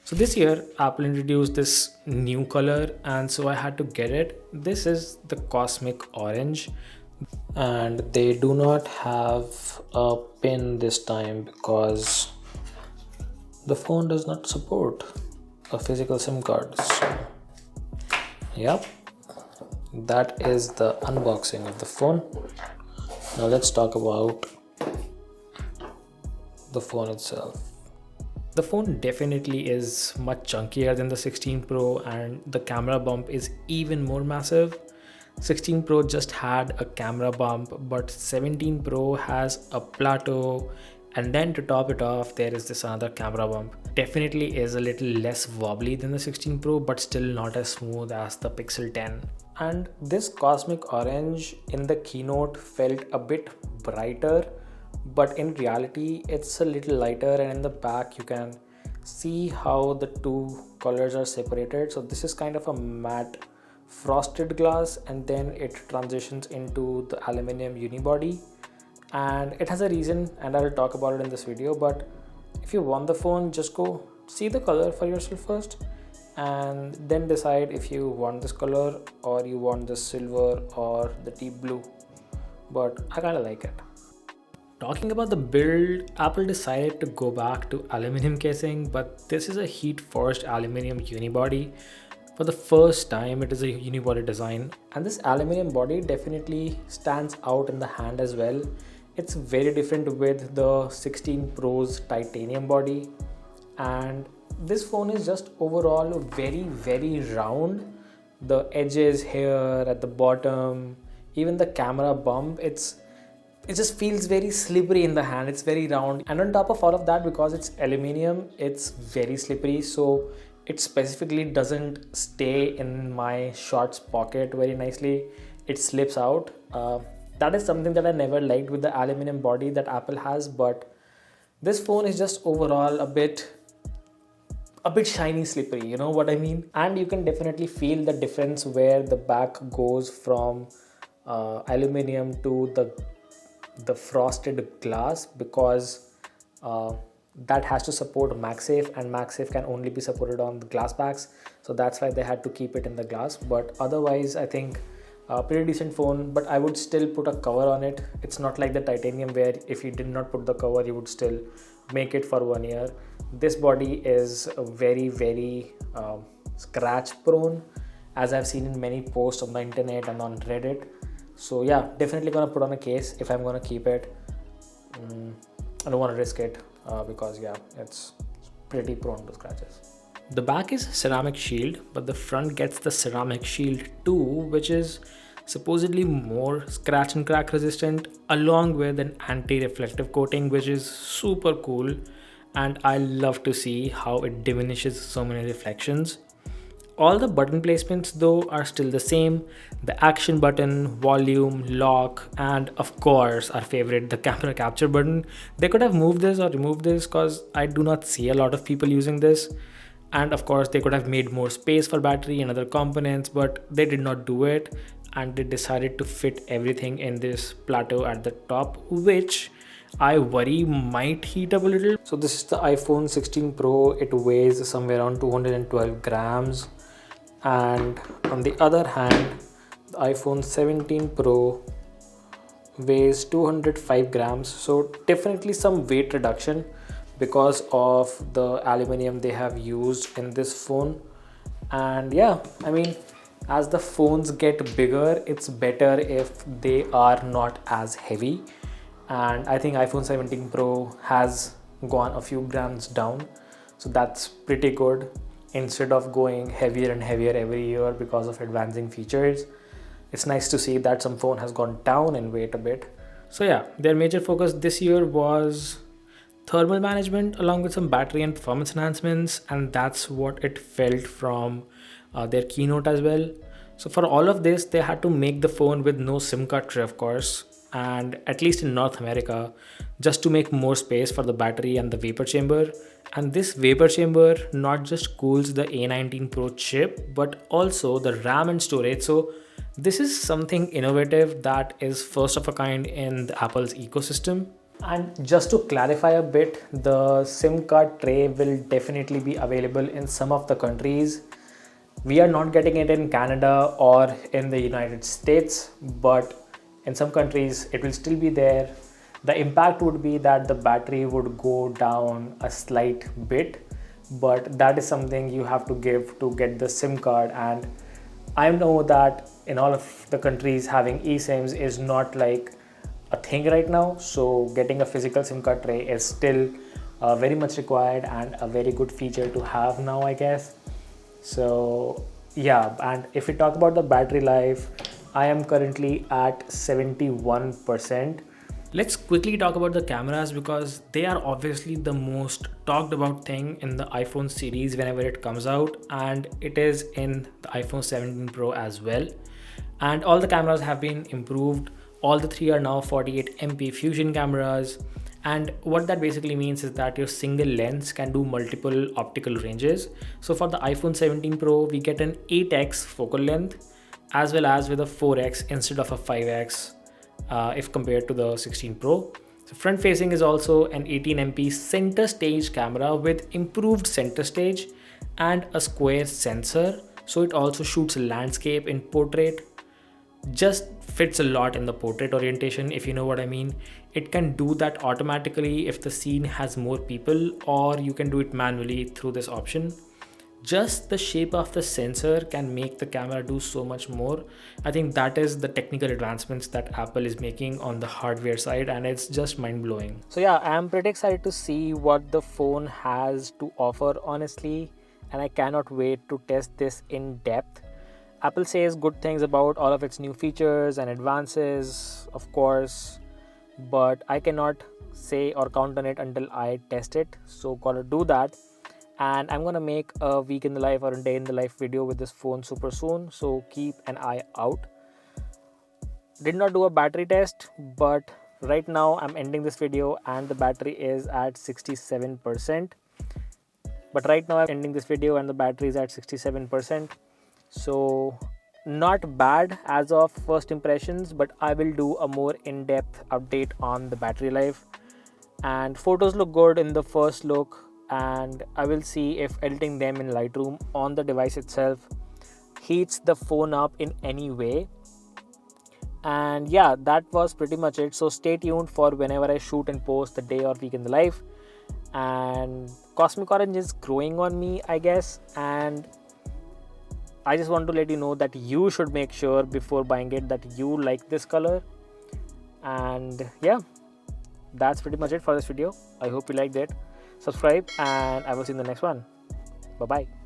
So this year Apple introduced this new color and so I had to get it. This is the cosmic orange and they do not have a pin this time because the phone does not support a physical SIM card. So yep, that is the unboxing of the phone. Now let's talk about the phone itself. The phone definitely is much chunkier than the 16 Pro and the camera bump is even more massive. 16 Pro just had a camera bump, but 17 Pro has a plateau, and then to top it off there is this another camera bump. Definitely is a little less wobbly than the 16 Pro, but still not as smooth as the Pixel 10. And this cosmic orange in the keynote felt a bit brighter, but in reality it's a little lighter, and in the back you can see how the two colors are separated. So this is kind of a matte frosted glass and then it transitions into the aluminum unibody, and it has a reason and I'll talk about it in this video. But if you want the phone, just go see the color for yourself first and then decide if you want this color or you want the silver or the deep blue. But I kind of like it. Talking about the build, Apple decided to go back to aluminum casing, but this is a heat forged aluminum unibody. For the first time, it is a unibody design, and this aluminum body definitely stands out in the hand as well. It's very different with the 16 Pro's titanium body, and this phone is just overall very round. The edges here at the bottom, even the camera bump, it just feels very slippery in the hand. It's very round, and on top of all of that, because it's aluminium, it's very slippery, so it specifically doesn't stay in my shorts pocket very nicely. It slips out. That is something that I never liked with the aluminum body that Apple has, but this phone is just overall a bit shiny slippery, you know what I mean? And you can definitely feel the difference where the back goes from aluminum to the frosted glass, because that has to support MagSafe, and MagSafe can only be supported on the glass backs, so that's why they had to keep it in the glass. But otherwise I think a pretty decent phone, but I would still put a cover on it. It's not like the titanium where if you did not put the cover you would still make it for 1 year. This body is very scratch prone, as I've seen in many posts on the internet and on Reddit. So yeah, definitely gonna put on a case if I'm gonna keep it. I don't want to risk it because yeah, it's pretty prone to scratches. The back is ceramic shield, but the front gets the ceramic shield too, which is supposedly more scratch and crack resistant, along with an anti-reflective coating, which is super cool. And I love to see how it diminishes so many reflections. All the button placements though are still the same: the action button, volume, lock, and of course our favorite, the camera capture button. They could have moved this or removed this because I do not see a lot of people using this. And of course they could have made more space for battery and other components, but they did not do it, and they decided to fit everything in this plateau at the top, which I worry might heat up a little. So this is the iPhone 16 Pro. It weighs somewhere around 212 grams. And on the other hand, the iPhone 17 Pro weighs 205 grams. So definitely some weight reduction because of the aluminum they have used in this phone. And yeah, I mean, as the phones get bigger, it's better if they are not as heavy. And I think iPhone 17 Pro has gone a few grams down, so that's pretty good. Instead of going heavier and heavier every year because of advancing features, it's nice to see that some phone has gone down in weight a bit. So yeah, their major focus this year was thermal management along with some battery and performance enhancements, and that's what it felt from their keynote as well. So for all of this, they had to make the phone with no SIM card tray, of course, and at least in North America, just to make more space for the battery and the vapor chamber. And this vapor chamber not just cools the A19 Pro chip, but also the RAM and storage. So this is something innovative that is first of a kind in the Apple's ecosystem. And just to clarify a bit, the SIM card tray will definitely be available in some of the countries. We are not getting it in Canada or in the United States, but in some countries it will still be there. The impact would be that the battery would go down a slight bit, but that is something you have to give to get the SIM card. And I know that in all of the countries having eSIMs is not like a thing right now, so getting a physical SIM card tray is still very much required and a very good feature to have now, I guess. So yeah, and if we talk about the battery life, I am currently at 71%. Let's quickly talk about the cameras because they are obviously the most talked about thing in the iPhone series whenever it comes out, and it is in the iPhone 17 Pro as well. And all the cameras have been improved. All the three are now 48 MP fusion cameras. And what that basically means is that your single lens can do multiple optical ranges. So for the iPhone 17 Pro, we get an 8x focal length as well as with a 4x instead of a 5x if compared to the 16 Pro. So front facing is also an 18 MP center stage camera with improved center stage and a square sensor. So it also shoots landscape in portrait, just fits a lot in the portrait orientation, if you know what I mean. It can do that automatically if the scene has more people, or you can do it manually through this option. Just the shape of the sensor can make the camera do so much more. I think that is the technical advancements that Apple is making on the hardware side, and it's just mind-blowing. So yeah, I'm pretty excited to see what the phone has to offer, honestly, and I cannot wait to test this in depth. Apple says good things about all of its new features and advances, of course, but I cannot say or count on it until I test it. So, gotta do that. And I'm gonna make a week in the life or a day in the life video with this phone super soon. So, keep an eye out. Did not do a battery test, but right now I'm ending this video and the battery is at 67%. But right now I'm ending this video and the battery is at 67%. So not bad as of first impressions, but I will do a more in-depth update on the battery life. And photos look good in the first look, and I will see if editing them in Lightroom on the device itself heats the phone up in any way. And yeah, that was pretty much it. So stay tuned for whenever I shoot and post the day or week in the life. And Cosmic Orange is growing on me, I guess, and I just want to let you know that you should make sure before buying it that you like this color. And yeah, that's pretty much it for this video. I hope you liked it. Subscribe and I will see you in the next one. Bye bye.